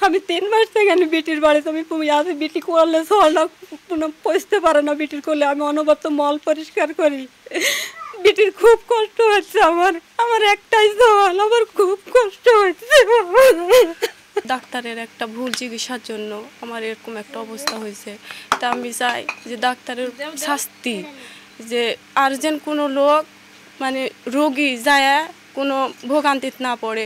আমি 3 মাস থেকে বিটির বাড়িতে আমি আছি। বিটি করলে সলনা কোনো পৌঁছতে পারে না। বিটির করলে আমি অনবরত মল পরিষ্কার করি। বিটির খুব কষ্ট হচ্ছে। আমার একটাই সওয়াল, আমার খুব কষ্ট হচ্ছে। ডাক্তারের একটা ভুল চিকিৎসার জন্য আমার এরকম একটা অবস্থা হয়েছে। তা আমি চাই যে ডাক্তারের শাস্তি, যে আর্জেন্ট কোনো লোক মানে রোগী যায় কোনো ভোগান্তিতে না পড়ে।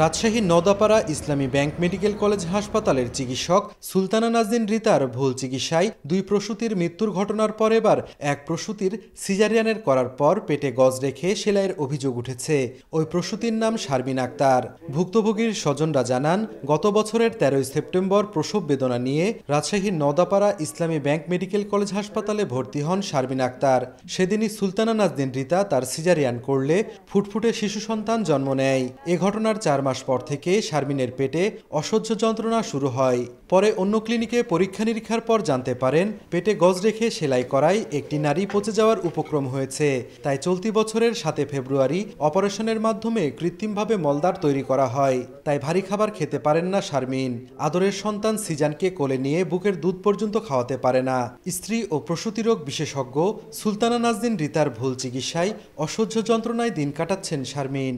রাজশাহীর নওদাপাড়া ইসলামী ব্যাংক মেডিকেল কলেজ হাসপাতালের চিকিৎসক সুলতানা নাজনীন রিতার ভুল চিকিৎসায় 2 প্রসূতির মৃত্যুর ঘটনার পর এবার এক প্রসূতির সিজারিয়ানের করার পর পেটে গজ রেখে সেলাইয়ের অভিযোগ উঠেছে। ওই প্রসূতির নাম শারমিন আক্তার। ভুক্তভোগীর স্বজনরা জানান, গত বছরের 13 সেপ্টেম্বর প্রসব বেদনা নিয়ে রাজশাহীর নওদাপাড়া ইসলামী ব্যাংক মেডিকেল কলেজ হাসপাতালে ভর্তি হন শারমিন আক্তার। সেদিনই সুলতানা নাজনীন রিতা তার সিজারিয়ান করলে ফুটফুটে শিশু সন্তান জন্ম নেয়। এ ঘটনার 4 মাস পর থেকে শারমিনের পেটে অসহ্য যন্ত্রণা শুরু হয়। পরে অন্য ক্লিনিকে পরীক্ষা নিরীক্ষার পর জানতে পারেন পেটে গজ রেখে সেলাই করায় একটি নারী পচে যাওয়ার উপক্রম হয়েছে। তাই চলতি বছরের 7 ফেব্রুয়ারি অপারেশনের মাধ্যমে কৃত্রিমভাবে মলদ্বার তৈরি করা হয়। তাই ভারী খাবার খেতে পারেন না শারমিন। আদরের সন্তান সিজানকে কোলে নিয়ে বুকের দুধ পর্যন্ত খাওয়াতে পারে না। স্ত্রী ও প্রসূতি রোগ বিশেষজ্ঞ সুলতানা নাজনীন রিতার ভুল চিকিৎসায় অসহ্য যন্ত্রণায় দিন কাটাচ্ছেন শারমিন।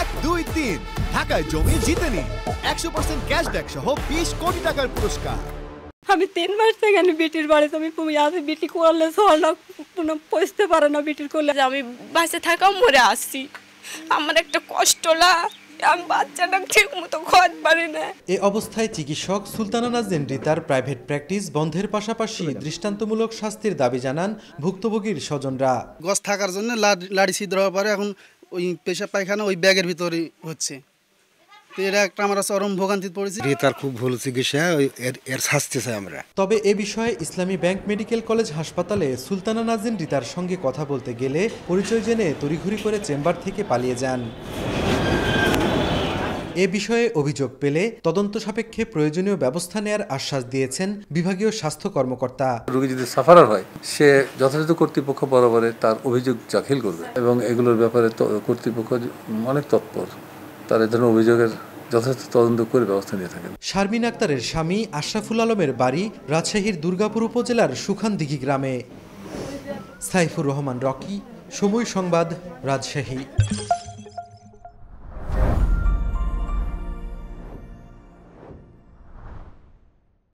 1, 2, 3 ঢাকায় জমি জিতে নিন 100% ক্যাশব্যাক সহ 20 কোটি টাকার পুরস্কার। আমি 3 মাস থেকে বিটির বাড়িতে আমি আছি। বিটি করলে সলনা কোনো পৌঁছতে পারে না। বিটির করলে আমি বাসে থাকাও মরে আসছি। আমার একটা কষ্ট না, আমি বাচ্চাটা ঠিক মতো খাওয়াতে পারি না। এ অবস্থায় চিকিৎসক সুলতানা নাজনীন রিতার প্রাইভেট প্র্যাকটিস বন্ধের পাশাপাশি দৃষ্টান্তমূলক শাস্তির দাবি জানান ভুক্তভোগীর স্বজনরা। গজ থাকার জন্য লাড়ি ছিদ্র হওয়ার পরে এখন ওই পেশাব পায়খানা ওই ব্যাগের ভিতরে হচ্ছে। তো এটা একটা আমরা চরম ভোগান্তিতে পড়েছি। রিতার খুব ভুল চিকিৎসা, এর শাস্তি চাই আমরা। তবে এ বিষয়ে ইসলামী ব্যাংক মেডিকেল কলেজ হাসপাতালে সুলতানা নাজনীন রিতার সঙ্গে কথা বলতে গেলে পরিচয় জেনে তড়িঘড়ি করে চেম্বার থেকে পালিয়ে যান। এ বিষয়ে অভিযোগ পেলে তদন্ত সাপেক্ষে প্রয়োজনীয় ব্যবস্থা নেয়ার আশ্বাস দিয়েছেন বিভাগীয় স্বাস্থ্য কর্মকর্তা। রোগী যদি সাফারার হয়, সে যথাযথ কর্তৃপক্ষ বরাবরে তার অভিযোগ দাখিল করবে এবং এগুলোর ব্যাপারে কর্তৃপক্ষ অনেক তৎপর। তার এই ধরনের অভিযোগের যথাযথ তদন্ত করে ব্যবস্থা নিয়ে থাকেন। শারমিন আক্তারের স্বামী আশরাফুল আলমের বাড়ি রাজশাহীর দুর্গাপুর উপজেলার সুখানদিঘি গ্রামে। সাইফুর রহমান রকি, সময় সংবাদ, রাজশাহী।